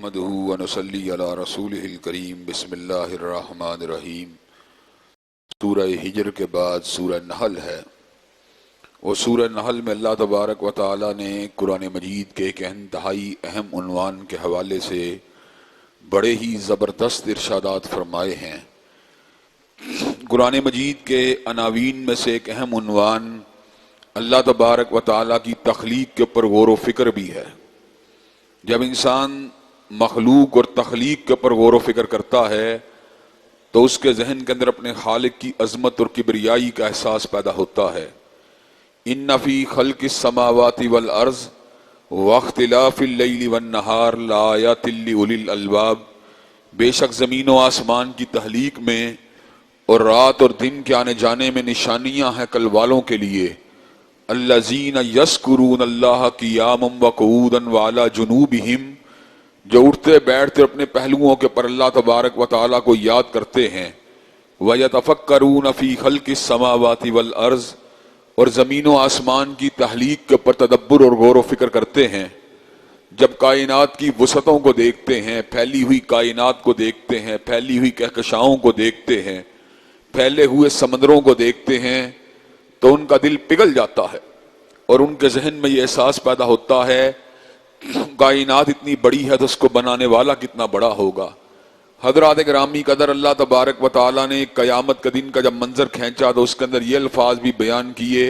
نحمده ونصلي على رسوله الكريم بسم اللہ الرحمن الرحیم۔ سورہ ہجر کے بعد سورہ نحل ہے، اور سورہ نحل میں اللہ تبارک و تعالی نے قرآن مجید کے ایک انتہائی اہم عنوان کے حوالے سے بڑے ہی زبردست ارشادات فرمائے ہیں۔ قرآن مجید کے عناوین میں سے ایک اہم عنوان اللہ تبارک و تعالی کی تخلیق کے اوپر غور و فکر بھی ہے۔ جب انسان مخلوق اور تخلیق کے اوپر غور و فکر کرتا ہے تو اس کے ذہن کے اندر اپنے خالق کی عظمت اور کبریائی کا احساس پیدا ہوتا ہے۔ ان فی خلق السماوات والارض واختلاف اللیل والنہار لآیات لأولی الالباب، بے شک زمین و آسمان کی تخلیق میں اور رات اور دن کے آنے جانے میں نشانیاں ہیں عقل والوں کے لیے۔ الذین یذکرون اللہ قیاما وقعودا وعلی جنوبہم، جو اٹھتے بیٹھتے اپنے پہلوؤں کے پر اللہ تبارک و تعالیٰ کو یاد کرتے ہیں۔ ویتفکرون فی خلق السماوات والارض، اور زمین و آسمان کی تخلیق کے اوپر تدبر اور غور و فکر کرتے ہیں۔ جب کائنات کی وسعتوں کو دیکھتے ہیں، پھیلی ہوئی کائنات کو دیکھتے ہیں، پھیلی ہوئی کہکشاؤں کو دیکھتے ہیں، پھیلے ہوئے سمندروں کو دیکھتے ہیں تو ان کا دل پگھل جاتا ہے، اور ان کے ذہن میں یہ احساس پیدا ہوتا ہے کائنات اتنی بڑی ہے تو اس کو بنانے والا کتنا بڑا ہوگا۔ حضرات گرامی قدر، اللہ تبارک و تعالیٰ نے قیامت کے دن کا جب منظر کھینچا تو اس کے اندر یہ الفاظ بھی بیان کیے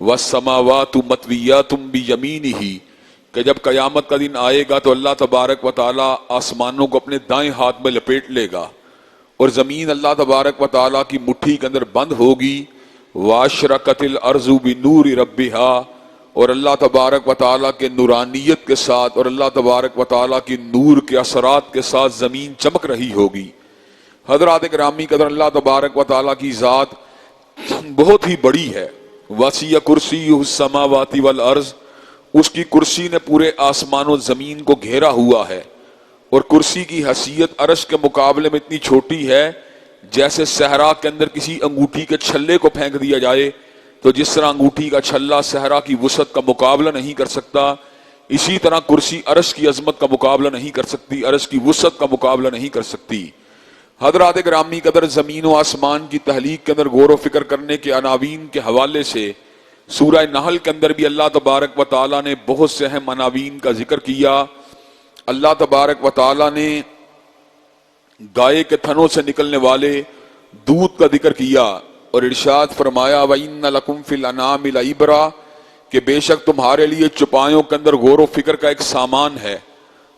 وَالسَّمَاوَاتُ مَطْوِيَّاتٌ بِيَمِينِهِ، کہ جب قیامت کا دن آئے گا تو اللہ تبارک و تعالیٰ آسمانوں کو اپنے دائیں ہاتھ میں لپیٹ لے گا، اور زمین اللہ تبارک و تعالیٰ کی مٹھی کے اندر بند ہوگی۔ وَأَشْرَقَتِ الْأَرْضُ بِنُورِ رَبِّهَا، اور اللہ تبارک و تعالیٰ کے نورانیت کے ساتھ اور اللہ تبارک و تعالیٰ کی نور کے اثرات کے ساتھ زمین چمک رہی ہوگی۔ حضرات گرامی قدر، اللہ تبارک و تعالیٰ کی ذات بہت ہی بڑی ہے۔ وَسِعَ كُرْسِيُّهُ السَّمَاوَاتِ وَالْأَرْضِ، اس کی کرسی نے پورے آسمان و زمین کو گھیرا ہوا ہے، اور کرسی کی حیثیت عرش کے مقابلے میں اتنی چھوٹی ہے جیسے صحرا کے اندر کسی انگوٹھی کے چھلے کو پھینک دیا جائے تو جس طرح انگوٹھی کا چھلا صحرا کی وسعت کا مقابلہ نہیں کر سکتا، اسی طرح کرسی عرش کی عظمت کا مقابلہ نہیں کر سکتی، عرش کی وسعت کا مقابلہ نہیں کر سکتی۔ حضرات گرامی قدر، زمین و آسمان کی تخلیق کے اندر غور و فکر کرنے کے عناوین کے حوالے سے سورہ نحل کے اندر بھی اللہ تبارک و تعالیٰ نے بہت سے اہم عناوین کا ذکر کیا۔ اللہ تبارک و تعالیٰ نے گائے کے تھنوں سے نکلنے والے دودھ کا ذکر کیا، اور ارشاد فرمایا وَإِنَّ لَكُمْ فِي الْأَنْعَامِ لَعِبْرَةً، کہ بے شک تمہارے لیے چوپایوں کے اندر غور و فکر کا ایک سامان ہے۔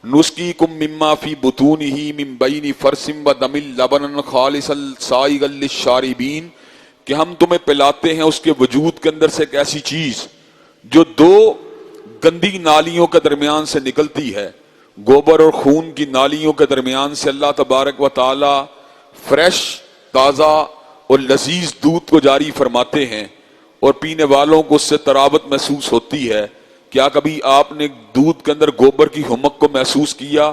نُسْقِيكُم مِّمَّا فِي بُطُونِهِ مِن بَيْنِ فَرْثٍ وَدَمٍ لَبَنًا خَالِصًا سَائِغًا لِلشَّارِبِينَ، کہ ہم تمہیں پلاتے ہیں اس کے وجود کے اندر سے ایک ایسی چیز جو دو گندی نالیوں کے درمیان سے نکلتی ہے، گوبر اور خون کی نالیوں کے درمیان سے اللہ تبارک و تعالی فریش، تازہ اور لذیذ دودھ کو جاری فرماتے ہیں، اور پینے والوں کو اس سے طراوت محسوس ہوتی ہے۔ کیا کبھی آپ نے دودھ کے اندر گوبر کی حمک کو محسوس کیا؟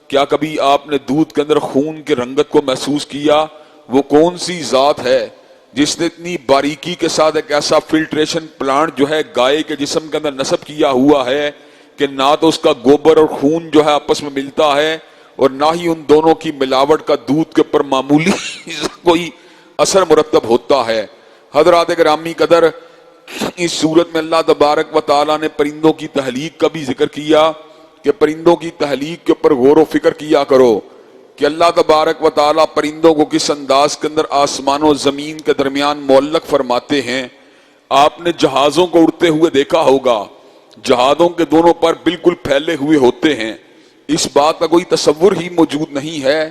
کیا کبھی آپ نے دودھ کے اندر خون کی رنگت کو محسوس کیا؟ وہ کون سی ذات ہے جس نے اتنی باریکی کے ساتھ ایک ایسا فلٹریشن پلانٹ جو ہے گائے کے جسم کے اندر نصب کیا ہوا ہے کہ نہ تو اس کا گوبر اور خون جو ہے آپس میں ملتا ہے، اور نہ ہی ان دونوں کی ملاوٹ کا دودھ کے اوپر معمولی کوئی اثر مرتب ہوتا ہے۔ حضرات گرامی قدر، اس صورت میں اللہ تبارک و تعالیٰ نے پرندوں کی تخلیق کا بھی ذکر کیا کہ پرندوں کی تخلیق کے اوپر غور و فکر کیا کرو کہ اللہ تبارک و تعالیٰ پرندوں کو کس انداز کے اندر آسمان و زمین کے درمیان معلق فرماتے ہیں۔ آپ نے جہازوں کو اڑتے ہوئے دیکھا ہوگا، جہازوں کے دونوں پر بالکل پھیلے ہوئے ہوتے ہیں۔ اس بات کا کوئی تصور ہی موجود نہیں ہے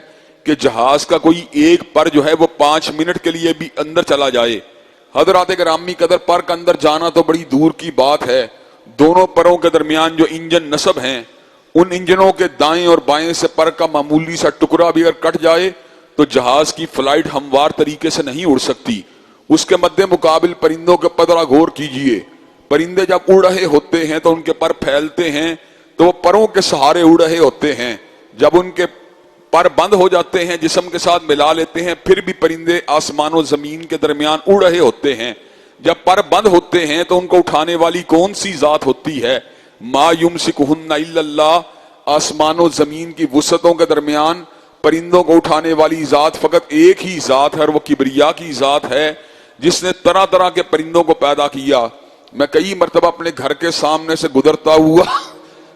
کہ جہاز کا کوئی ایک پر جو ہے وہ 5 منٹ کے لیے بھی اندر چلا جائے۔ حضرات گرامی قدر، پر کا اندر جانا تو بڑی دور کی بات ہے، دونوں پروں کے درمیان جو انجن نصب ہیں، ان انجنوں کے دائیں اور بائیں سے پر کا معمولی سا ٹکڑا بھی اگر کٹ جائے تو جہاز کی فلائٹ ہموار طریقے سے نہیں اڑ سکتی۔ اس کے مد مقابل پرندوں کے پدرا غور کیجئے، پرندے جب اڑ رہے ہوتے ہیں تو ان کے پر پھیلتے ہیں تو وہ پروں کے سہارے اڑ رہے ہوتے ہیں، جب ان کے پر بند ہو جاتے ہیں، جسم کے ساتھ ملا لیتے ہیں، پھر بھی پرندے آسمان و زمین کے درمیان اڑ رہے ہوتے ہیں۔ جب پر بند ہوتے ہیں تو ان کو اٹھانے والی کون سی ذات ہوتی ہے؟ ما یمسکہن الا اللہ، آسمان و زمین کی وسعتوں کے درمیان پرندوں کو اٹھانے والی ذات فقط ایک ہی ذات ہے، اور وہ کبریا کی ذات ہے جس نے طرح طرح کے پرندوں کو پیدا کیا۔ میں کئی مرتبہ اپنے گھر کے سامنے سے گزرتا ہوا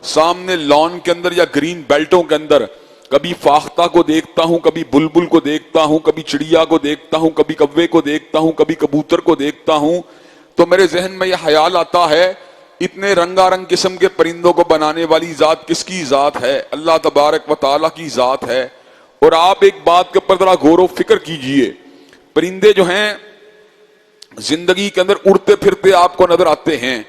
سامنے لان کے اندر یا گرین بیلٹوں کے اندر کبھی فاختہ کو دیکھتا ہوں، کبھی بلبل کو دیکھتا ہوں، کبھی چڑیا کو دیکھتا ہوں، کبھی کوے کو دیکھتا ہوں، کبھی کبوتر کو دیکھتا ہوں، تو میرے ذہن میں یہ خیال آتا ہے اتنے رنگا رنگ قسم کے پرندوں کو بنانے والی ذات کس کی ذات ہے؟ اللہ تبارک و تعالیٰ کی ذات ہے۔ اور آپ ایک بات کے اوپر ذرا غور و فکر کیجئے، پرندے جو ہیں زندگی کے اندر اڑتے پھرتے آپ کو نظر آتے ہیں،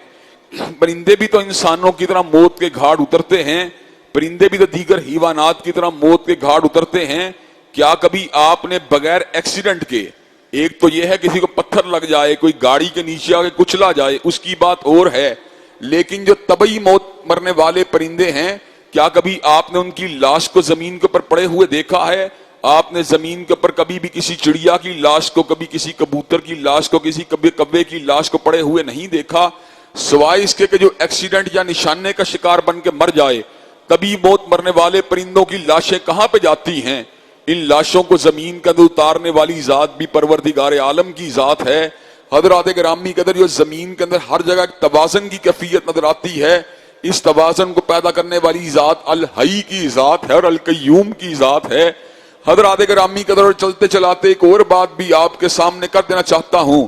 پرندے بھی تو انسانوں کی طرح موت کے گھاٹ اترتے ہیں، پرندے بھی تو دیگر حیوانات کی طرح موت کے گھاٹ اترتے ہیں۔ کیا کبھی آپ نے بغیر ایکسیڈنٹ کے، ایک تو یہ ہے کسی کو پتھر لگ جائے، کوئی گاڑی کے نیچے آ کے کچلا جائے، اس کی بات اور ہے، لیکن جو طبعی موت مرنے والے پرندے ہیں، کیا کبھی آپ نے ان کی لاش کو زمین کے اوپر پڑے ہوئے دیکھا ہے؟ آپ نے زمین کے اوپر کبھی بھی کسی چڑیا کی لاش کو، کبھی کسی کبوتر کی لاش کو، کسی کوے کی لاش کو پڑے ہوئے نہیں دیکھا، سوائے اس کے کہ جو ایکسیڈنٹ یا نشانے کا شکار بن کے مر جائے۔ طبی موت مرنے والے پرندوں کی لاشیں کہاں پہ جاتی ہیں؟ ان لاشوں کو زمین کے اندر اتارنے والی ذات بھی پروردگار عالم کی ذات ہے۔ حضرات گرامی قدر، جو زمین کے اندر ہر جگہ توازن کی کیفیت نظر آتی ہے، اس توازن کو پیدا کرنے والی ذات الحی کی ذات ہے اور القیوم کی ذات ہے۔ حضرات گرامی قدر، اور چلتے چلاتے ایک اور بات بھی آپ کے سامنے کر دینا چاہتا ہوں۔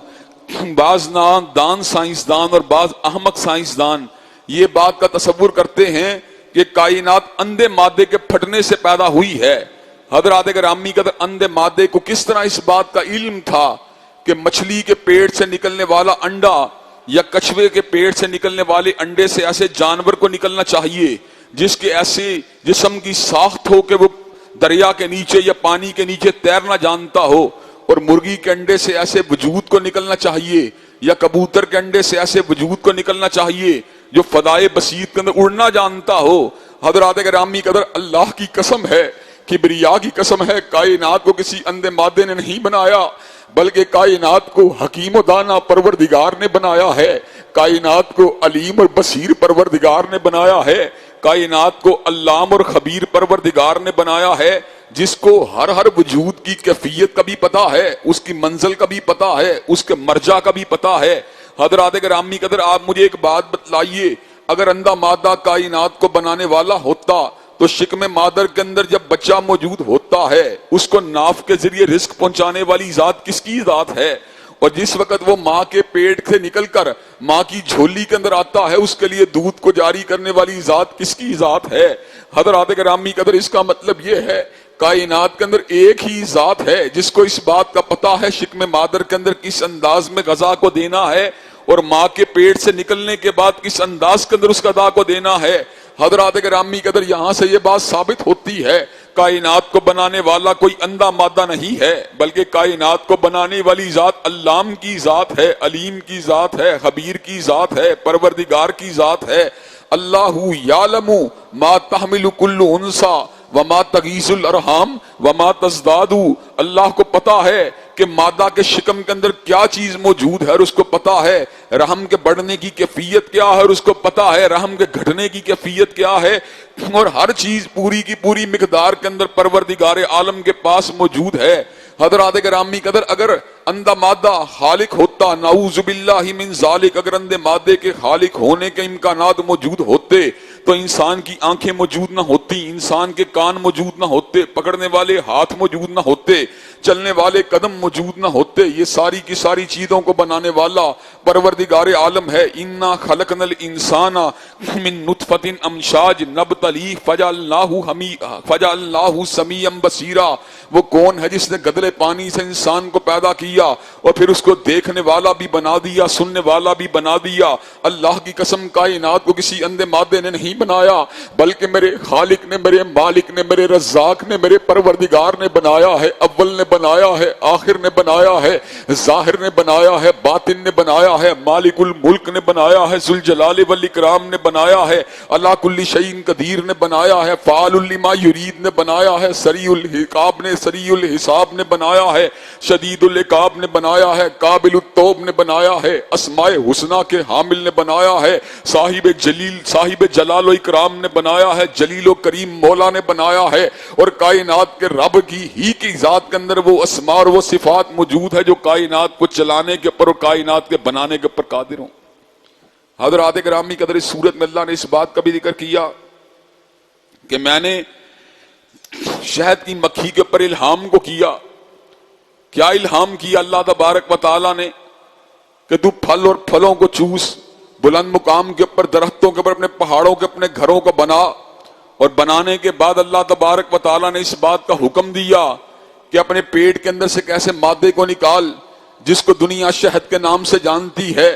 بعض دان سائنسدان اور بعض احمق سائنسدان یہ بات کا تصور کرتے ہیں کہ کائنات اندھے مادے کے پھٹنے سے پیدا ہوئی ہے۔ حضرات گرامی قدر، اندھے مادے کو کس طرح اس بات کا علم تھا کہ مچھلی کے پیٹ سے نکلنے والا انڈا یا کچھوے کے پیٹ سے نکلنے والے انڈے سے ایسے جانور کو نکلنا چاہیے جس کے ایسے جسم کی ساخت ہو کہ وہ دریا کے نیچے یا پانی کے نیچے تیرنا جانتا ہو، اور مرغی کے انڈے سے ایسے وجود کو نکلنا چاہیے، یا کبوتر کے انڈے سے ایسے وجود کو نکلنا چاہیے جو فضائے بسیط کے اندر اڑنا جانتا ہو۔ حضرات گرامی قدر، اللہ کی قسم ہے، کبریا کی قسم ہے، کائنات کو کسی اندھے مادے نے نہیں بنایا، بلکہ کائنات کو حکیم و دانا پروردگار نے بنایا ہے، کائنات کو علیم اور بصیر پروردگار نے بنایا ہے، کائنات کو علام اور خبیر پروردگار نے بنایا ہے، جس کو ہر وجود کی کیفیت کا بھی پتا ہے، اس کی منزل کا بھی پتا ہے، اس کے مرجع کا بھی پتا ہے۔ حضرات گرامی قدر، آپ مجھے ایک بات بتلائیے، اگر اندھا مادہ کائنات کو بنانے والا ہوتا تو شکم مادر کے اندر جب بچہ موجود ہوتا ہے، اس کو ناف کے ذریعے رزق پہنچانے والی ذات کس کی ذات ہے؟ اور جس وقت وہ ماں کے پیٹ سے نکل کر ماں کی جھولی کے اندر آتا ہے، اس کے لیے دودھ کو جاری کرنے والی ذات کس کی ذات ہے؟ حضرات گرامی قدر، اس کا مطلب یہ ہے کائنات کے اندر ایک ہی ذات ہے جس کو اس بات کا پتا ہے شکم مادر کے اندر کس انداز میں غذا کو دینا ہے، اور ماں کے پیٹ سے نکلنے کے بعد کس انداز کے اندر اس غذا کو دینا ہے۔ حضرات گرامی قدر، یہاں سے یہ بات ثابت ہوتی ہے کائنات کو بنانے والا کوئی اندھا مادہ نہیں ہے، بلکہ کائنات کو بنانے والی ذات علام کی ذات ہے، علیم کی ذات ہے، خبیر کی ذات ہے، پروردگار کی ذات ہے۔ اللہ یعلم ما تحمل کل انثی وما تغیض الارحام وما تزداد، اللہ کو پتا ہے کہ مادہ کے شکم کے اندر کیا چیز موجود ہے، اور اس کو پتا ہے رحم کے بڑھنے کی کیفیت کیا ہے، اور اس کو پتا ہے رحم کے گھٹنے کی کیفیت کیا ہے، اور ہر چیز پوری کی پوری مقدار کے اندر پروردگار عالم کے پاس موجود ہے۔ حضرات گرامی قدر، اگر اندھا مادہ خالق ہوتا، نعوذ باللہ من ذالک، اگر اندھے مادے کے خالق ہونے کے امکانات موجود ہوتے تو انسان کی آنکھیں موجود نہ ہوتی، انسان کے کان موجود نہ ہوتے، پکڑنے والے ہاتھ موجود نہ ہوتے، چلنے والے قدم موجود نہ ہوتے۔ یہ ساری کی ساری چیزوں کو بنانے والا پروردگار عالم ہے۔ انا خلقنا الانسان من نطفۃ امشاج نبتلیہ فجعلناہ سمیعا بصیرا، وہ کون ہے جس نے گدلے پانی سے انسان کو پیدا کیا اور پھر اس کو دیکھنے والا بھی بنا دیا، سننے والا بھی بنا دیا۔ اللہ کی قسم، کائنات کو کسی اندھے مادے نے نہیں بنایا، بلکہ میرے خالق نے، میرے مالک نے، میرے رزاق نے، میرے پروردگار نے بنایا ہے۔ اول نے بنایا ہے، آخر نے بنایا ہے، ظاہر نے بنایا ہے، باطن نے بنایا ہے، مالک الملک نے بنایا ہے، ذوالجلال والاکرام نے بنایا ہے، علی کل شیء قدیر نے بنایا ہے، فعال لما یرید نے بنایا ہے، سریع الحساب نے بنایا ہے، شدید العقاب التواب نے بنایا ہے، قابل التوب نے بنایا ہے، اسماء حسنہ کے حامل نے بنایا ہے، صاحب جلال و اکرام نے بنایا ہے، جلیل و کریم مولا نے بنایا ہے، اور کائنات کے رب کی ہی کی ذات کے اندر وہ اسماء اور وہ صفات موجود ہے جو کائنات کو چلانے کے اوپر اور کائنات کے بنانے کے اوپر قادر ہوں۔ حضرات گرامی قدر، اس صورت میں اللہ نے اس بات کا بھی ذکر کیا کہ میں نے شہد کی مکھی کے اوپر الہام کو کیا۔ کیا الہام کیا اللہ تبارک و تعالیٰ نے؟ کہ تو پھل اور پھلوں کو چوس، بلند مقام کے اوپر، درختوں کے اوپر، اپنے پہاڑوں کے اپنے گھروں کو بنا، اور بنانے کے بعد اللہ تبارک و تعالیٰ نے اس بات کا حکم دیا کہ اپنے پیٹ کے اندر سے ایسے مادے کو نکال جس کو دنیا شہد کے نام سے جانتی ہے۔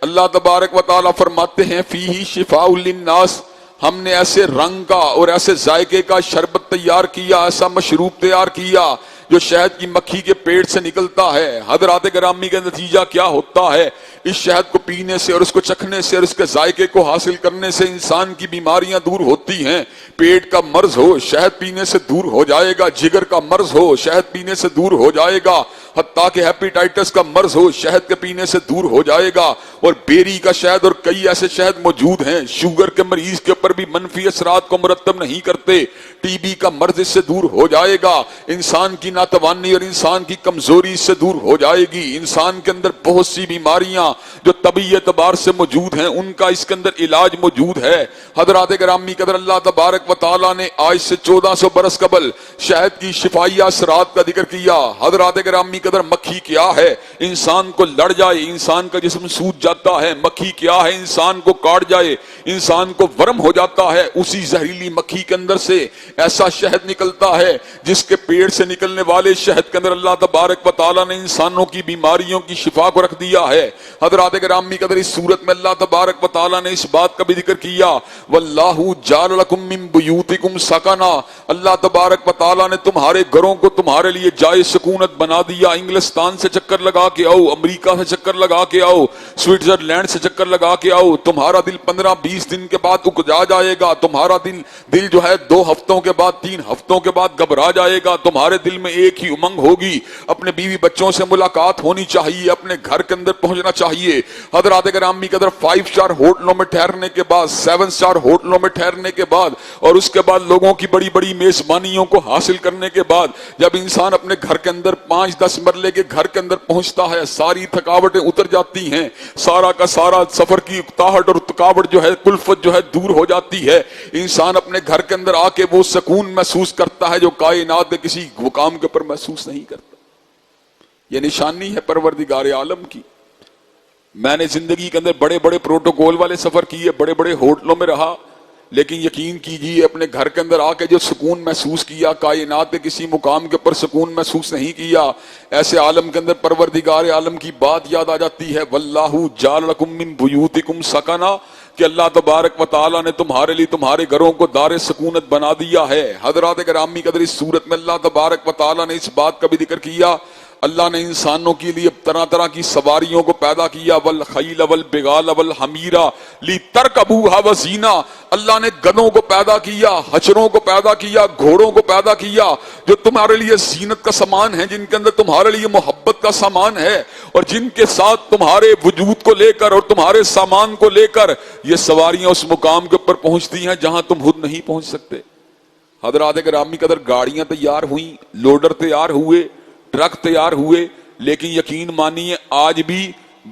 اللہ تبارک و تعالیٰ فرماتے ہیں فیہ شفاء للناس، ہم نے ایسے رنگ کا اور ایسے ذائقے کا شربت تیار کیا، ایسا مشروب تیار کیا جو شہد کی مکھی کے پیٹ سے نکلتا ہے۔ حضرات گرامی کا نتیجہ کیا ہوتا ہے؟ اس شہد کو پینے سے اور اس کو چکھنے سے اور اس کے ذائقے کو حاصل کرنے سے انسان کی بیماریاں دور ہوتی ہیں۔ پیٹ کا مرض ہو شہد پینے سے دور ہو جائے گا، جگر کا مرض ہو شہد پینے سے دور ہو جائے گا، حتیٰ کہ ہیپیٹائٹس کا مرض ہو شہد کے پینے سے دور ہو جائے گا۔ اور بیری کا شہد اور کئی ایسے شہد موجود ہیں شوگر کے مریض کے اوپر بھی منفی اثرات کو مرتب نہیں کرتے۔ ٹی بی کا مرض اس سے دور ہو جائے گا، انسان کی ناتوانی اور انسان کی کمزوری اس سے دور ہو جائے گی۔ انسان کے اندر بہت سی بیماریاں جو طبی اعتبار سے موجود ہیں ان کا اس کے اندر علاج موجود ہے۔ حضرات گرامی قدر، اللہ تبارک و تعالیٰ نے آج سے 1400 برس قبل شہد کی شفائی اثرات کا ذکر کیا۔ حضرات گرامی قدر، مکھی کیا ہے؟ انسان کو لڑ جائے انسان کا جسم سوج جاتا ہے۔ مکھی کیا ہے؟ انسان کو کاٹ جائے انسان کو ورم ہو جاتا ہے۔ اسی زہریلی مکھی کے اندر سے ایسا شہد نکلتا ہے جس کے پیڑ سے نکلنے والے شہد کے اندر اللہ تبارک و تعالیٰ نے انسانوں کی بیماریوں کی شفا کو رکھ دیا ہے۔ حضرات گرامی قدر، اس صورت میں اللہ تبارک و تعالیٰ نے اس بات کا بھی ذکر کیا واللہ جعل لکم من بیوتکم سکنا، اللہ تبارک و تعالیٰ نے تمہارے گھروں کو تمہارے لیے جائے سکونت بنا دیا۔ انگلستان سے چکر لگا کے آؤ، امریکہ سے چکر لگا کے آؤ، سوئٹزرلینڈ سے چکر لگا کے آؤ، تمہارا دل 15-20 دن کے بعد اکجا جائے گا، تمہارا دل جو ہے 2 ہفتوں کے بعد 3 ہفتوں کے بعد گھبرا جائے گا، تمہارے دل میں ایک ہی امنگ ہوگی، اپنے بیوی بچوں سے ملاقات ہونی چاہیے، اپنے گھر کے اندر پہنچنا چاہیے۔ حضرات گرامی قدر، 5 اسٹار ہوٹلوں میں ٹھہرنے کے بعد، 7 اسٹار ہوٹلوں میں ٹھہرنے کے بعد اور اس کے بعد لوگوں کی بڑی بڑی میزبانیوں کو حاصل کرنے کے بعد جب انسان اپنے گھر کے اندر 5-10 مرلے کے گھر کے اندر پہنچتا ہے، ساری تھکاوٹیں اتر جاتی ہیں، سارا کا سارا سفر کی اکتاہٹ اور تھکاوٹ جو ہے، کلفت جو ہے دور ہو جاتی ہے۔ انسان اپنے گھر کے اندر آ کے وہ سکون محسوس کرتا ہے جو کائنات کے کسی مقام کے اوپر محسوس نہیں کرتا۔ یہ نشانی ہے پروردگار عالم کی۔ میں نے زندگی کے اندر بڑے بڑے پروٹوکول والے سفر کیے، بڑے بڑے ہوٹلوں میں رہا، لیکن یقین کیجئے اپنے گھر کے اندر آ کے جو سکون محسوس کیا، کائنات کے کسی مقام کے اوپر سکون محسوس نہیں کیا۔ ایسے عالم کے اندر پروردگار عالم کی بات یاد آ جاتی ہے واللہ جعل لکم من بیوتکم سکنا، کہ اللہ تبارک و تعالیٰ نے تمہارے لیے تمہارے گھروں کو دار سکونت بنا دیا ہے۔ حضرات گرامی قدر، اس صورت میں اللہ تبارک و تعالیٰ نے اس بات کا بھی ذکر کیا، اللہ نے انسانوں کے لیے طرح طرح کی سواریوں کو پیدا کیا، والخیل والبغال والحمیر لترکبوها وزینہ، اللہ نے گدھوں کو پیدا کیا، حچروں کو پیدا کیا، گھوڑوں کو پیدا کیا جو تمہارے لیے زینت کا سامان ہے، جن کے اندر تمہارے لیے محبت کا سامان ہے، اور جن کے ساتھ تمہارے وجود کو لے کر اور تمہارے سامان کو لے کر یہ سواریاں اس مقام کے اوپر پہنچتی ہیں جہاں تم خود نہیں پہنچ سکتے۔ حضرات گرامی قدر، گاڑیاں تیار ہوئیں، لوڈر تیار ہوئے، ٹرک تیار ہوئے، لیکن یقین مانیے آج بھی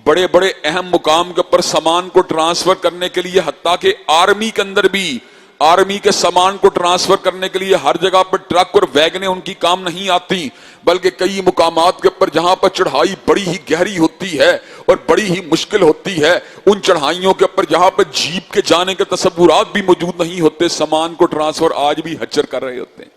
بڑے بڑے اہم مقام کے اوپر سامان کو ٹرانسفر کرنے کے لیے، حتیٰ کہ آرمی کے اندر بھی آرمی کے سامان کو ٹرانسفر کرنے کے لیے ہر جگہ پر ٹرک اور ویگنیں ان کی کام نہیں آتی، بلکہ کئی مقامات کے اوپر جہاں پر چڑھائی بڑی ہی گہری ہوتی ہے اور بڑی ہی مشکل ہوتی ہے، ان چڑھائیوں کے اوپر جہاں پر جیپ کے جانے کے تصورات بھی موجود نہیں ہوتے، سامان کو ٹرانسفر آج بھی ہچر کر رہے ہوتے ہیں۔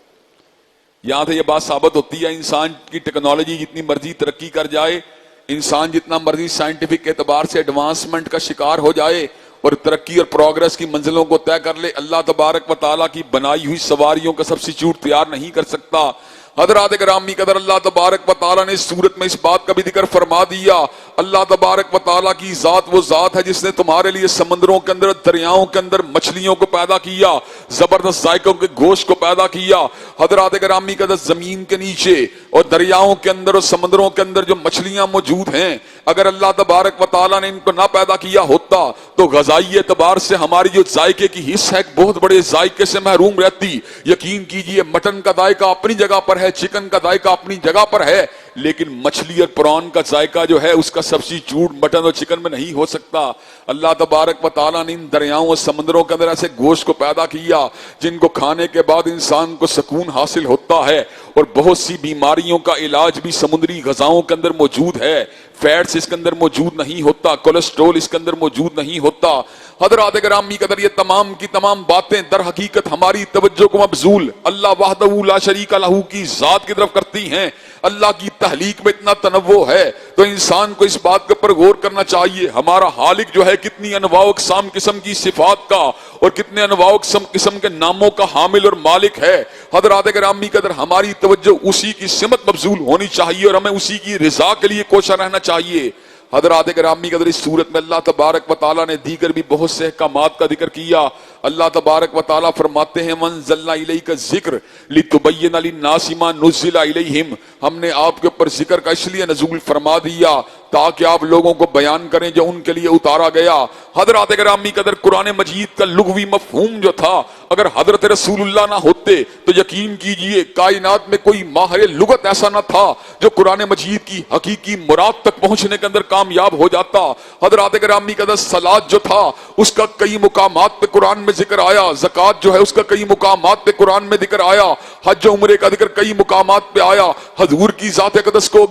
یہاں سے یہ بات ثابت ہوتی ہے، انسان کی ٹیکنالوجی جتنی مرضی ترقی کر جائے، انسان جتنا مرضی سائنٹیفک اعتبار سے ایڈوانسمنٹ کا شکار ہو جائے اور ترقی اور پروگرس کی منزلوں کو طے کر لے، اللہ تبارک و تعالیٰ کی بنائی ہوئی سواریوں کا سبسٹیچیوٹ تیار نہیں کر سکتا۔ حضرات گرامی قدر، اللہ تبارک و تعالیٰ نے اس صورت میں اس بات کا بھی ذکر فرما دیا، اللہ تبارک و تعالیٰ کی ذات وہ ذات ہے جس نے تمہارے لیے سمندروں کے اندر، دریاؤں کے اندر مچھلیوں کو پیدا کیا، زبردست ذائقوں کے گوشت کو پیدا کیا۔ حضرات گرامی قدر، زمین کے نیچے اور دریاؤں کے اندر اور سمندروں کے اندر جو مچھلیاں موجود ہیں، اگر اللہ تبارک و تعالیٰ نے ان کو نہ پیدا کیا ہوتا تو غذائی اعتبار سے ہماری جو ذائقے کی حص ہے ایک بہت بڑے ذائقے سے محروم رہتی۔ یقین کیجئے مٹن کا ذائقہ اپنی جگہ پر ہے، چکن کا ذائقہ اپنی جگہ پر ہے، لیکن مچھلی اور پران کا ذائقہ جو ہے اس کا سبسٹیچیوٹ مٹن اور چکن میں نہیں ہو سکتا۔ اللہ تبارک و تعالیٰ نے ان دریاؤں اور سمندروں کے اندر ایسے گوشت کو پیدا کیا جن کو کھانے کے بعد انسان کو سکون حاصل ہوتا ہے، اور بہت سی بیماریوں کا علاج بھی سمندری غذاؤں کے اندر موجود ہے۔ فیٹس اس کے اندر موجود نہیں ہوتا، کولیسٹرول اس کے اندر موجود نہیں ہوتا۔ حضرات گرامی قدر، یہ تمام کی تمام باتیں در حقیقت ہماری توجہ کو مبذول اللہ وحدہ لا شریک لہ کی ذات کی طرف کرتی ہیں۔ اللہ کی تخلیق میں اتنا تنوع ہے تو انسان کو اس بات کے اوپر غور کرنا چاہیے، ہمارا خالق جو ہے کتنی انواع و اقسام قسم کی صفات کا اور کتنے انواع و قسم کے ناموں کا حامل اور مالک ہے۔ حضرات گرامی قدر، ہماری توجہ اسی کی سمت مبذول ہونی چاہیے اور ہمیں اسی کی رضا کے لیے کوشاں رہنا چاہیے۔ حضرات گرامی قدر، اس صورت میں اللہ تبارک و تعالیٰ نے دیگر بھی بہت سے احکامات کا ذکر کیا۔ اللہ تبارک و تعالیٰ فرماتے ہیں وَأَنزَلْنَا إِلَيْكَ الذِّكْرَ لِتُبَيِّنَ لِلنَّاسِ مَا نُزِّلَ إِلَيْهِمْ، ہم نے آپ کے اوپر ذکر کا اس لیے نزول فرما دیا تاکہ آپ لوگوں کو بیان کریں جو ان کے لیے اتارا گیا۔ حضرات گرامی قدر، قرآن مجید کا لغوی مفہوم جو تھا، اگر حضرت رسول اللہ نہ ہوتے تو یقین کیجئے کائنات میں کوئی ماہر لغت ایسا نہ تھا جو قرآن مجید کی حقیقی مراد تک پہنچنے کے اندر کامیاب ہو جاتا۔ حضرات گرامی قدر، صلاۃ جو تھا اس کا کئی مقامات پہ قرآن میں ذکر آیا، زکوٰۃ جو ہے اس کا کئی مقامات پہ قرآن میں ذکر آیا، حج و عمرے کا ذکر کئی مقامات پہ آیا۔ حضور کی ذات اقدس کو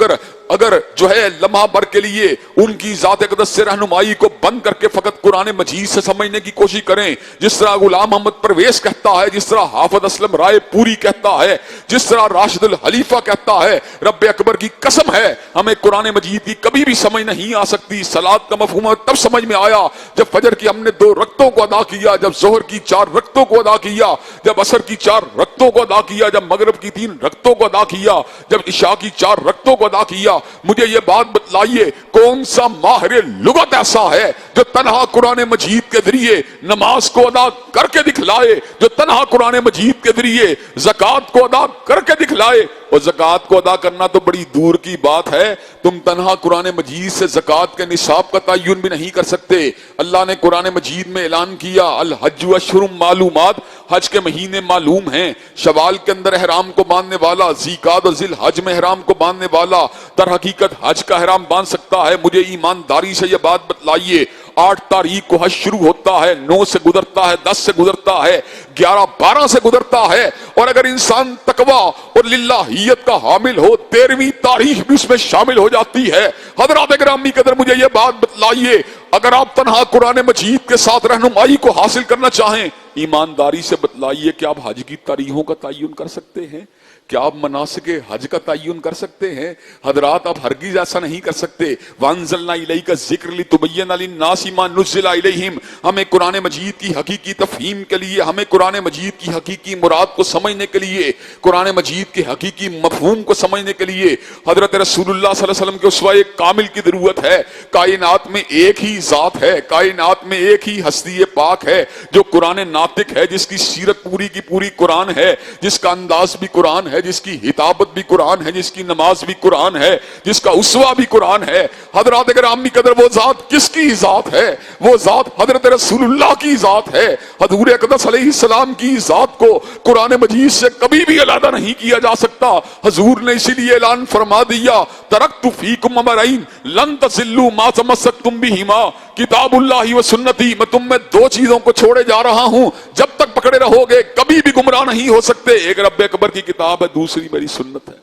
اگر جو ہے لمحہ بھر کے لیے ان کی ذات اقدس سے رہنمائی کو بند کر کے فقط قرآن مجید سے سمجھنے کی کوشش کریں، جس طرح غلام محمد پرویز کہتا ہے، جس طرح حافظ اسلم رائے پوری کہتا ہے، جس طرح راشد الخلیفہ کہتا ہے، رب اکبر کی قسم ہے ہمیں قرآن مجید کی کبھی بھی سمجھ نہیں آ سکتی۔ صلاۃ کا مفہوم تب سمجھ میں آیا جب فجر کی ہم نے 2 رکعتوں کو ادا کیا، جب ظہر کی 4 رکعتوں کو ادا کیا، جب عصر کی 4 رکعتوں کو ادا کیا، جب مغرب کی 3 رکعتوں کو ادا کیا، جب عشاء کی 4 رکعتوں کو ادا کیا۔ مجھے یہ بات بتلائیے کون سا ماہر لغت ایسا ہے جو تنہا قرآن مجید کے ذریعے نماز کو ادا کر کے دکھلائے، جو تنہا قرآن مجید کے ذریعے زکوٰۃ کو ادا کر کے دکھلائے؟ اور زکوٰۃ کو ادا کرنا تو بڑی دور کی بات ہے، تم تنہا قرآن مجید سے زکوٰۃ کے نصاب کا تعین بھی نہیں کر سکتے۔ اللہ نے قرآن مجید میں اعلان کیا الحج اشہر معلومات، حج کے مہینے معلوم ہیں، شوال کے اندر احرام کو باندھنے والا، ذیقعدہ اور ذی الحج میں احرام کو باندھنے والا در حقیقت حج کا احرام باندھ سکتا ہے۔ مجھے ایمانداری سے یہ بات بتلائیے 8 تاریخ کو حج شروع ہوتا ہے، 9 سے گزرتا ہے، 10 سے گزرتا ہے، 11 12 سے گزرتا ہے، اور اگر انسان تقوی اور للہیت کا حامل ہو 13ویں تاریخ بھی اس میں شامل ہو جاتی ہے۔ حضرات گرامی قدر، مجھے یہ بات بتلائیے اگر آپ تنہا قرآن مجید کے ساتھ رہنمائی کو حاصل کرنا چاہیں، ایمانداری سے بتلائیے کہ آپ حج کی تاریخوں کا تعین کر سکتے ہیں؟ کیا آپ مناسک حج کا تعین کر سکتے ہیں؟ حضرات آپ ہرگز ایسا نہیں کر سکتے۔ وَأَنزَلْنَا إِلَيْكَ الذِّكْرَ لِتُبَيِّنَ لِلنَّاسِ مَا نُزِّلَ إِلَيْهِمْ، ہمیں قرآن مجید کی حقیقی تفہیم کے لیے، ہمیں قرآن مجید کی حقیقی مراد کو سمجھنے کے لیے، قرآن مجید کے حقیقی مفہوم کو سمجھنے کے لیے حضرت رسول اللہ صلی اللہ علیہ وسلم کے اسوہ کامل کی ضرورت ہے۔ کائنات میں ایک ہی ذات ہے، کائنات میں ایک ہی ہستی پاک ہے جو قرآن ناطق ہے، جس کی سیرت پوری کی پوری قرآن ہے، جس کا انداز بھی قرآن ہے، جس کی ہدابت بھی قرآن ہے، جس کی نماز بھی قرآن ہے، جس کا اسوہ بھی قرآن ہے۔ حضرات گرامی قدر، وہ ذات کس کی ذات ہے؟ وہ ذات حضرت رسول اللہ کی ذات ہے۔ حضور اقدس علیہ السلام کی ذات کو قرآن مجید سے کبھی بھی علیحدہ نہیں کیا جا سکتا۔ حضور نے اسی لیے اعلان فرما دیا ترکت فیکم امرین لن تضلوا ما تمسکتم بہما، کتاب اللہ و سنتی، میں تم میں 2 چیزوں کو چھوڑے جا رہا ہوں، جب تک پکڑے رہو گے کبھی بھی گمراہ نہیں ہو سکتے۔ ایک رب اکبر کی کتاب ہے، دوسری میری سنت ہے۔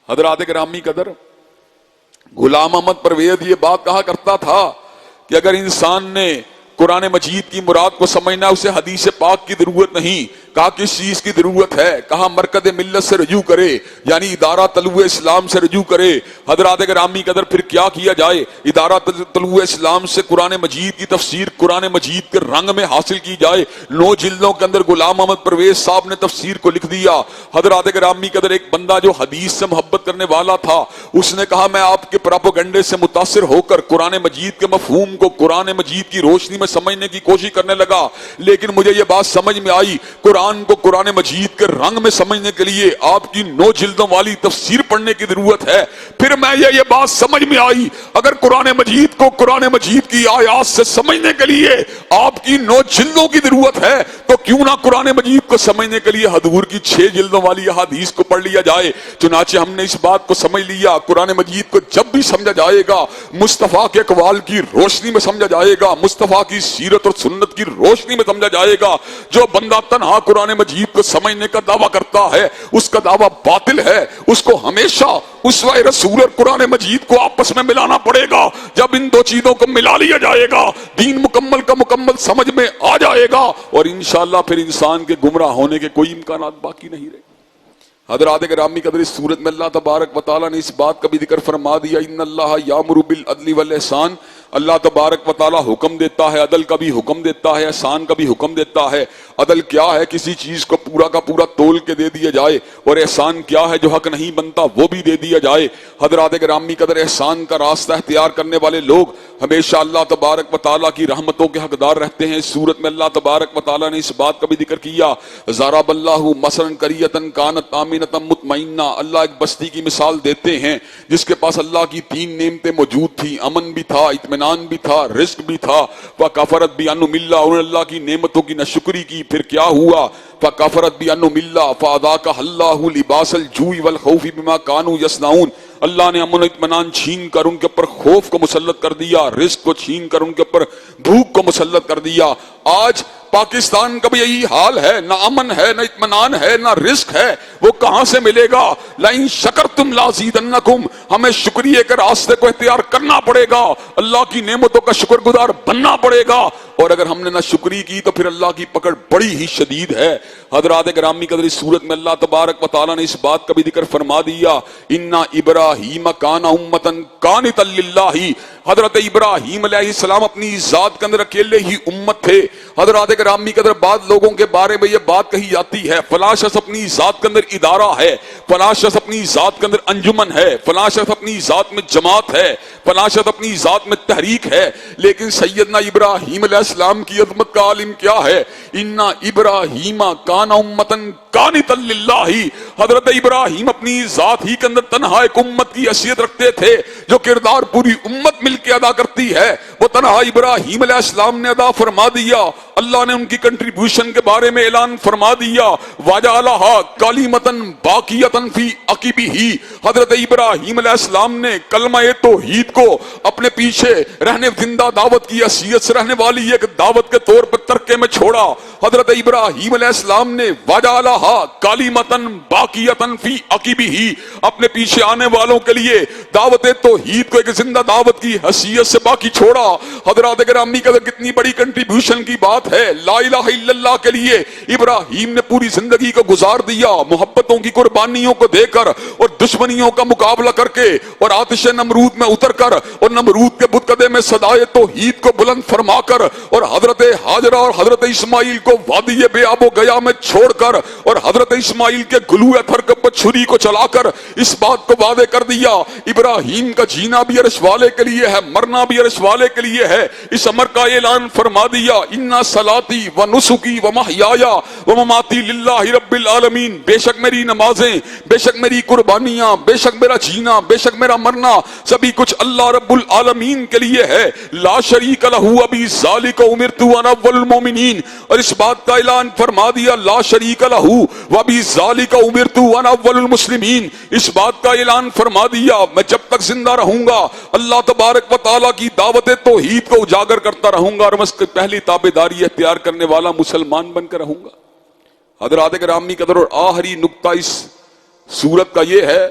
حضرات گرامی قدر، غلام محمد پرویز یہ بات کہا کرتا تھا کہ اگر انسان نے قرآن مجید کی مراد کو سمجھنا، اسے حدیث پاک کی ضرورت نہیں، کہا کس چیز کی ضرورت ہے؟ کہا مرکز ملت سے رجوع کرے، یعنی ادارہ طلوع اسلام سے رجوع کرے۔ حضرات گرامی قدر پھر کیا کیا جائے؟ ادارہ طلوع اسلام سے قرآن مجید کی تفسیر قرآن مجید کے رنگ میں حاصل کی جائے۔ 9 جلدوں کے اندر غلام محمد پرویز صاحب نے تفسیر کو لکھ دیا۔ حضرات گرامی قدر ایک بندہ جو حدیث سے محبت کرنے والا تھا، اس نے کہا میں آپ کے پراپوگنڈے سے متاثر ہو کر قرآن مجید کے مفہوم کو قرآن مجید کی روشنی میں سمجھنے کی کوشش کرنے لگا، لیکن مجھے یہ بات سمجھ میں آئی قرآن کو قرآن مجید کے رنگ میں سمجھنے کے لیے آپ کی 9 جلدوں والی تفسیر پڑھنے کی ضرورت ہے۔ پھر میں یہ بات سمجھ میں آئی اگر قرآن مجید کو قرآن مجید کی آیات سے سمجھنے کے لیے آپ کی 9 جلدوں کی ضرورت ہے تو کیوں نہ قرآن مجید کو سمجھنے کے لیے حضور کی 6 جلدوں والی احادیث کو پڑھ لیا جائے۔ چنانچہ ہم نے اس بات کو سمجھ لیا، قرآن مجید کو جب بھی سمجھا جائے گا مصطفیٰ کے اقوال کی روشنی میں سمجھا جائے گا، مصطفیٰ کی سیرت اور سنت کی روشنی میں سمجھا جائے گا۔ جو بندہ تنہا قرآن مجید کو سمجھنے کا دعویٰ کرتا ہے اس کا دعویٰ باطل ہے، اس کو ہمیشہ اسوہ رسول اور قرآن مجید کو آپس میں ملانا پڑے گا۔ جب ان 2 چیزوں کو ملا لیا جائے گا دین مکمل کا مکمل سمجھ میں آ جائے گا اور انشاءاللہ پھر انسان کے گمراہ ہونے کے کوئی امکانات باقی نہیں رہے۔ حضرات گرامی قدر اس صورت میں اللہ تبارک و تعالیٰ نے اس بات کا بھی ذکر فرما دیا، ان اللہ یامر بالعدل والاحسان، اللہ تبارک و تعالیٰ حکم دیتا ہے، عدل کا بھی حکم دیتا ہے، احسان کا بھی حکم دیتا ہے۔ عدل کیا ہے؟ کسی چیز کو پورا کا پورا تول کے دے دیا جائے، اور احسان کیا ہے؟ جو حق نہیں بنتا وہ بھی دے دیا جائے۔ حضرات گرامی قدر احسان کا راستہ اختیار کرنے والے لوگ ہمیشہ اللہ تبارک و تعالیٰ کی رحمتوں کے حقدار رہتے ہیں۔ اس صورت میں اللہ تبارک و تعالیٰ نے اس بات کا بھی ذکر کیا، ضرب اللہ مثلا قریۃ کانت آمنۃ مطمئنہ، اللہ ایک بستی کی مثال دیتے ہیں جس کے پاس اللہ کی 3 نعمتیں موجود تھیں، امن بھی تھا، اطمینان بھی تھا، رزق بھی تھا۔ فکفرت بانعم اللہ، انہوں نے اللہ کی نعمتوں کی ناشکری کی، پھر کیا ہوا؟ فکفرت بانعم اللہ فاذاقها اللہ لباس الجوع والخوف بما كانوا يصنعون، اللہ نے امن و اطمینان چھین کر ان کے اوپر خوف کو مسلط کر دیا، رزق کو چھین کر ان کے اوپر بھوک کو مسلط کر دیا۔ آج پاکستان کا بھی یہی حال ہے، نہ امن ہے، نہ اطمینان ہے، نہ رزق ہے، وہ کہاں سے ملے گا؟ لئن شکرتم لازیدنکم، ہمیں شکریہ کے راستے کو اختیار کرنا پڑے گا، اللہ کی نعمتوں کا شکر گزار بننا پڑے گا، اور اگر ہم نے نہ شکری کی تو پھر اللہ کی پکڑ بڑی ہی شدید ہے۔ حضرات گرامی قدر اس صورت میں اللہ تبارک و تعالیٰ نے اس بات کا بھی ذکر فرما دیا، انا ابراہیم کان امۃ قانتا للہ، حضرت ابراہیم علیہ السلام اپنی ذات کے اندر اکیلے ہی امت تھے۔ حضرات گرامی قدر بعض لوگوں کے بارے میں یہ بات کہی جاتی ہے فلاں شخص اپنی ذات کے اندر ادارہ ہے، فلاں شخص اپنی ذات کے اندر انجمن ہے، فلاں شخص اپنی ذات میں جماعت ہے، فلاں شخص اپنی ذات میں تحریک ہے، لیکن سیدنا ابراہیم علیہ السلام کی عظمت کا عالم کیا ہے؟ انا ابراہیم کان امۃ قانتا للہ، حضرت ابراہیم اپنی ذات ہی کے اندر تنہا ایک امت کی حیثیت رکھتے تھے، جو کردار پوری امت مل کے ادا کرتی ہے وہ تنہا ابراہیم علیہ السلام نے ادا فرما دیا۔ اللہ نے ان کی کنٹریبیوشن کے بارے میں اعلان فرما دیا، وَجَعَلَهَا كَلِمَةً بَاقِيَةً فِي عَقِبِهِ، حضرت ابراہیم علیہ السلام نے کلمہ توحید کو اپنے پیچھے رہنے زندہ دعوت کی حیثیت سے رہنے والی ایک دعوت کے طور پر ترکے میں چھوڑا۔ حضرت ابراہیم علیہ السلام نے وَجَعَلَهَا كَلِمَةً بَاقِيَةً فِي عَقِبِهِ، اپنے پیچھے آنے والوں کے لیے دعوت توحید کو ایک زندہ دعوت کی حیثیت سے باقی چھوڑا۔ حضرات گرامی کا کتنی بڑی کنٹریبیوشن کی بات ہے۔ لا الہ الا اللہ کے لیے ابراہیم نے پوری زندگی کو گزار دیا، محبتوں کی قربانیوں کو دے کر اور دشمنیوں کا مقابلہ کر کے اور آتش نمرود میں اتر کر اور نمرود کے بت قدے میں صدائے توحید کو بلند فرما کر اور حضرت ہاجرہ اور حضرت اسماعیل کو وادی بے آب و گیا میں چھوڑ کر اور حضرت اسماعیل کے گلوئے تھر پر چھری کو چلا کر اس بات کو وعدے کر دیا ابراہیم کا جینا بھی عرش والے کے لیے ہے، مرنا بھی عرش والے کے لیے ہے۔ اس امر کا اعلان فرما دیا، انا صلاتی و نسکی و محیایا و مماتی للہ رب العالمین، بے شک میری نمازیں، بے شک میری قربانیاں، بے شک میرا جینا، بے شک میرا مرنا سبھی کچھ اللہ رب العالمین کے لیے ہے۔ لا شریک لہ ابی ذالک امرت وانا اول المؤمنین، اور اس بات کا اعلان فرما دیا لا شریک لہ وبی ذالک امرت وانا اول المسلمین، اس بات کا اعلان فرما دیا میں جب تک زندہ رہوں گا اللہ تبارک و تعالیٰ کی دعوت توحید کو اجاگر کرتا رہوں گا اور میں اس کی پہلی تابعداری اختیار کرنے والا مسلمان بن کر رہوں گا۔ حضرات گرامی قدر اور آخری نقطہ اس سورت کا یہ ہے،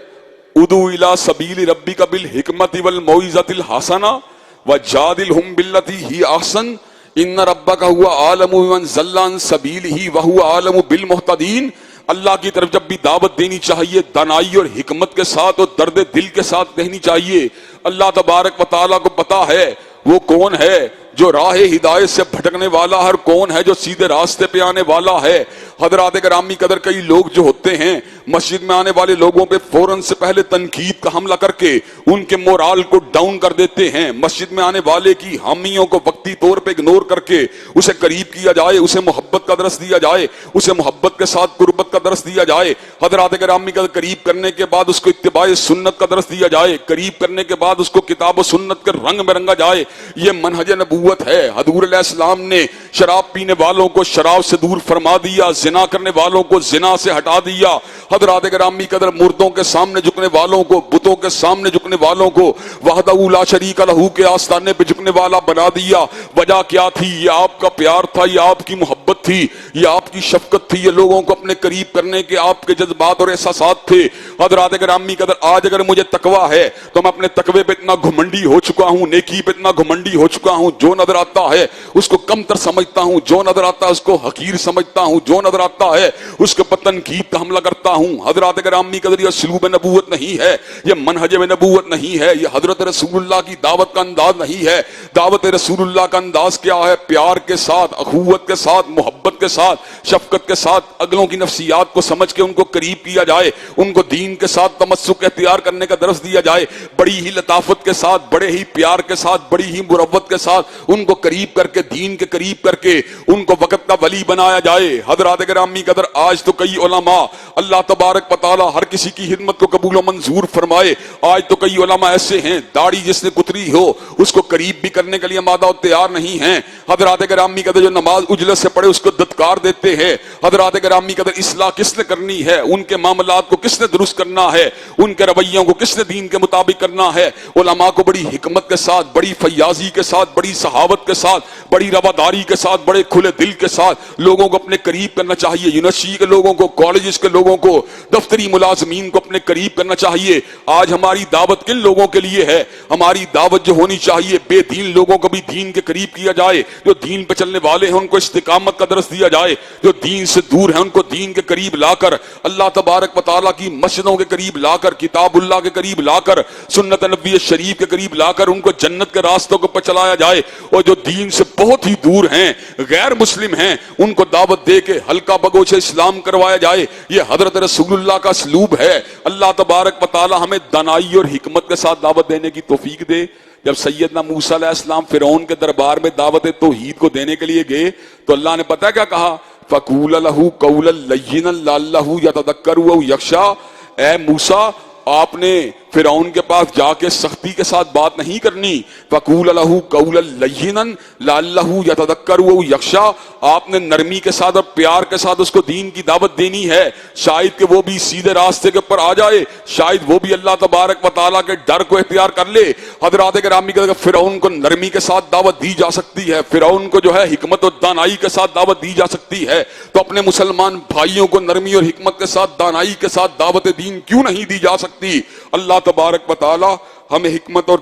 ادعو الی سبیل ربک بالحکمت والموعظۃ الحسنہ وجادلہم باللتی ہی احسن ان ربک هو اعلم بمن ضل عن سبیلہ وهو اعلم بالمہتدین. اللہ کی طرف جب بھی دعوت دینی چاہیے دانائی اور حکمت کے ساتھ اور درد دل کے ساتھ دینی چاہیے. اللہ تبارک و تعالیٰ کو پتا ہے وہ کون ہے جو راہ ہدایت سے بھٹکنے والا ہے اور کون ہے جو سیدھے راستے پہ آنے والا ہے. حضرات گرامی قدر کئی لوگ جو ہوتے ہیں مسجد میں آنے والے لوگوں پہ فوراً سے پہلے تنقید کا حملہ کر کے ان کے مورال کو ڈاؤن کر دیتے ہیں. مسجد میں آنے والے کی حامیوں کو وقتی طور پہ اگنور کر کے اسے قریب کیا جائے, اسے محبت کا درس دیا جائے, اسے محبت کے ساتھ قربت کا درس دیا جائے. حضرات گرامی قدر قریب کرنے کے بعد اس کو اتباع سنت کا درس دیا جائے, قریب کرنے کے بعد اس کو کتاب و سنت کے رنگ میں رنگا جائے. یہ منہج نبوت ہے. حضور علیہ السلام نے شراب پینے والوں کو شراب سے دور فرما دیا, زنا کرنے والوں کو زنا سے ہٹا دیا. حضرات گرامی قدر مردوں کے سامنے جھکنے والوں کو, بتوں کے سامنے جھکنے والوں کو وحدہ لا شریک لہ کے آستانے پہ جھکنے والا بنا دیا. وجہ کیا تھی؟ یہ آپ کا پیار تھا, یہ آپ کی محبت تھی, یہ آپ کی شفقت تھی, یہ لوگوں کو اپنے قریب کرنے کے آپ کے جذبات اور احساسات تھے. حضرات گرامی قدر آج اگر مجھے تقویٰ ہے تو میں اپنے تقوی پہ اتنا گھمنڈی ہو چکا ہوں, نیکی پہ اتنا گھمنڈی ہو چکا ہوں, جو نظر آتا ہے اس کو کم تر سمجھتا ہوں, جو نظر آتا ہے اس کو حقیر سمجھتا ہوں, جو نظر آتا ہے اس کے تنقید کا حملہ کرتا ہوں. حضرات گرامی قدر یہ اسلوب نبوت نہیں ہے, یہ منہج نبوت نہیں ہے, یہ حضرت رسول اللہ کی دعوت کا انداز نہیں ہے. دعوت رسول اللہ کا انداز کیا ہے؟ پیار کے ساتھ, اخوت کے ساتھ, محبت کے ساتھ, شفقت کے ساتھ اگلوں کی نفسیات کو سمجھ کے ان کو قریب کیا جائے, ان کو دین کے ساتھ تمسک اختیار کرنے کا درس دیا جائے, بڑی ہی لطافت کے ساتھ, بڑے ہی پیار کے ساتھ, بڑی ہی مروت کے ساتھ ان کو قریب کر کے, دین کے قریب کر کے ان کو وقت کا ولی بنایا جائے. حضرات گرامی قدر آج تو کئی علماء, اللہ تبارک و تعالی ہر کسی کی خدمت کو قبول و منظور فرمائے, آج تو کئی علماء ایسے ہیں داڑھی جس نے کتری ہو اس کو قریب بھی کرنے کے لیے مادہ و تیار نہیں ہیں. حضرات گرامی قدر جو نماز اجلت سے پڑھے اس کو دتکار دیتے ہیں. حضرات گرامی قدر اصلاح کس نے کرنی ہے, ان کے معاملات کو کس نے درست کرنا ہے, ان کے رویوں کو کس نے دین کے مطابق کرنا ہے. علماء کو بڑی حکمت کے ساتھ, بڑی فیاضی کے ساتھ, بڑی صحابت کے ساتھ, بڑی رواداری کے ساتھ, بڑے کھلے دل کے ساتھ لوگوں کو اپنے قریب کرنا چاہیے. یونیورسٹی کے لوگوں کو, کالجز کے لوگوں کو, دفتری ملازمین کو اپنے قریب کرنا چاہیے. آج ہماری دعوت کن لوگوں کے لیے ہے؟ ہماری دعوت جو ہونی چاہیے بے دین لوگوں کو بھی دین کے قریب کیا جائے, جو دین پہ چلنے والے ہیں ان کو استقامت کا درس دیا جائے, جو دین سے دور ہیں ان کو دین کے قریب لا کر, اللہ تبارک و تعالیٰ کی مسجدوں کے قریب لا کر, کتاب اللہ کے قریب لا کر, سنت نبوی شریف کے قریب لا کر ان کو جنت کے راستوں کو چلایا جائے. اور جو دین سے بہت ہی دور ہیں, غیر مسلم ہیں, ان کو دعوت دے کے ہلکا بگوش اسلام کروایا جائے. یہ حضرت رسول اللہ کا اسلوب ہے. اللہ تبارک و تعالی ہمیں دانائی اور حکمت کے ساتھ دعوت دینے کی توفیق دے. جب سیدنا موسیٰ علیہ السلام فرعون کے دربار میں دعوت توحید کو دینے کے لیے گئے تو اللہ نے پتہ کیا کہا؟ فَقُولَ لَهُ قَوْلًا لَيِّنًا لَعَلَّهُ يَتَذَكَّرُ أَوْ يَخْشَىٰ. اے موسیٰ آپ نے فرعون کے پاس جا کے سختی کے ساتھ بات نہیں کرنی. فَقُولَ لَهُ قَوْلًا لَيِّنًا لَعَلَّهُ يَتَذَكَّرُ أَوْ يَخْشَىٰ. آپ نے نرمی کے ساتھ اور پیار کے ساتھ اس کو دین کی دعوت دینی ہے, شاید کہ وہ بھی سیدھے راستے کے اوپر آ جائے, شاید وہ بھی اللہ تبارک و تعالیٰ کے ڈر کو اختیار کر لے. حضرات گرامی کہ فرعون کو نرمی کے ساتھ دعوت دی جا سکتی ہے, فرعون کو جو ہے حکمت اور دانائی کے ساتھ دعوت دی جا سکتی ہے, تو اپنے مسلمان بھائیوں کو نرمی اور حکمت کے ساتھ, دانائی کے ساتھ دعوت دین کیوں نہیں دی جا سکتی؟ اللہ تبارک و تعالی ہمیں حکمت اور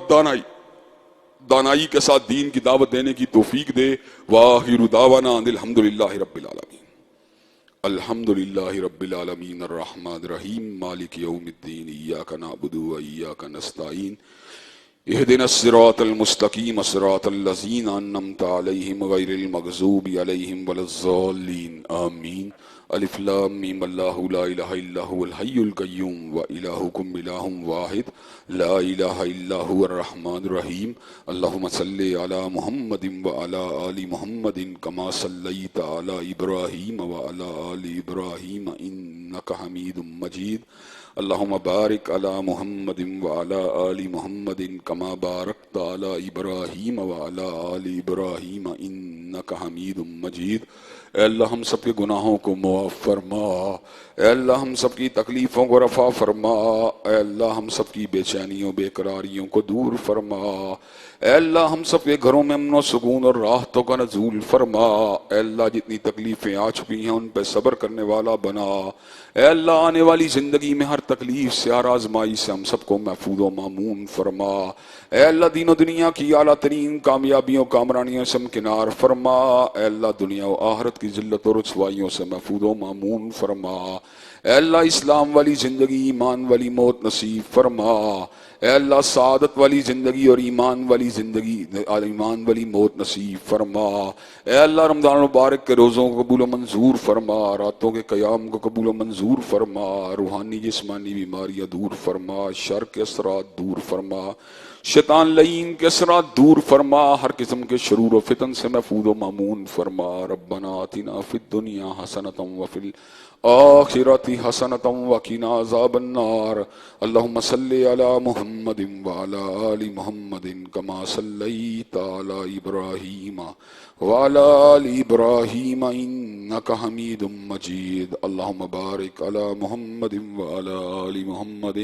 دانائی کے ساتھ دین کی دعوت دینے کی توفیق دے. وآخر دعوانا ان الحمدللہ رب العالمین. الحمدللہ رب العالمین الرحمن الرحیم مالک یوم الدین ایاک نعبد و ایاک نستعین اهدنا الصراط المستقیم صراط الذین انعمت علیہم غیر المغضوب علیہم ولا الضالین آمین. الف لام میم اللہ لا الہ الا هو الحی القیوم و الہکم الہ واحد لا الہ الا هو الرحمن الرحیم. اللہم صلی علی محمد و علی آل محمد کما صلیت علی ابراہیم و علی آل ابراہیم انک حمید مجید. اللہم بارک علی محمد و علی آل محمد کما بارکت علی ابراہیم و علی آل ابراہیم انک حمید مجید. اے اللہ ہم سب کے گناہوں کو معاف فرما, اے اللہ ہم سب کی تکلیفوں کو رفع فرما, اے اللہ ہم سب کی بے چینیوں بے قراریوں کو دور فرما, اے اللہ ہم سب کے گھروں میں امن و سکون اور راحتوں کا نزول فرما, اے اللہ جتنی تکلیفیں آ چکی ہیں ان پہ صبر کرنے والا بنا, اے اللہ آنے والی زندگی میں ہر تکلیف سے، ہر آزمائی سے ہم سب کو محفوظ و معمون فرما۔ اے اللہ دین و دنیا کی اعلیٰ ترین کامیابیوں کامرانیوں سے ہمکنار فرما۔ اے اللہ دنیا و آخرت کی ذلت و رسوائیوں سے محفوظ و معمون فرما۔ اے اللہ اسلام والی زندگی، ایمان والی موت نصیب فرما۔ اے اللہ سعادت والی زندگی اور ایمان والی زندگی، ایمان والی موت نصیب فرما۔ اے اللہ رمضان المبارک کے روزوں کو قبول و منظور فرما، راتوں کے قیام کو قبول و منظور فرما، روحانی جسمانی بیماریاں دور فرما، شر کے اثرات دور فرما، شیطان لعین کے اثرات دور فرما، ہر قسم کے شرور و فتن سے محفوظ و معمون فرما۔ ربنا آتنا فی الدنیا حسنۃ وفی الآخرۃ حسنۃ وقنا عذاب النار۔ اللہم صلی علی محمد وعلی آل محمد کما صلیت علی ابراہیم وعلی آل ابراہیم انک حمید مجید۔ اللہم بارک علی محمد وعلی آل محمد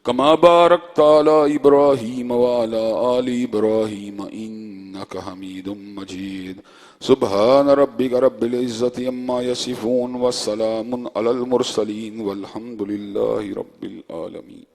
کما بارکت علی ابراہیم وعلی آل ابراہیم انک حمید مجید۔ سبحان ربک رب العزت عما یصفون وسلام علی المرسلین والحمد للہ رب العالمین۔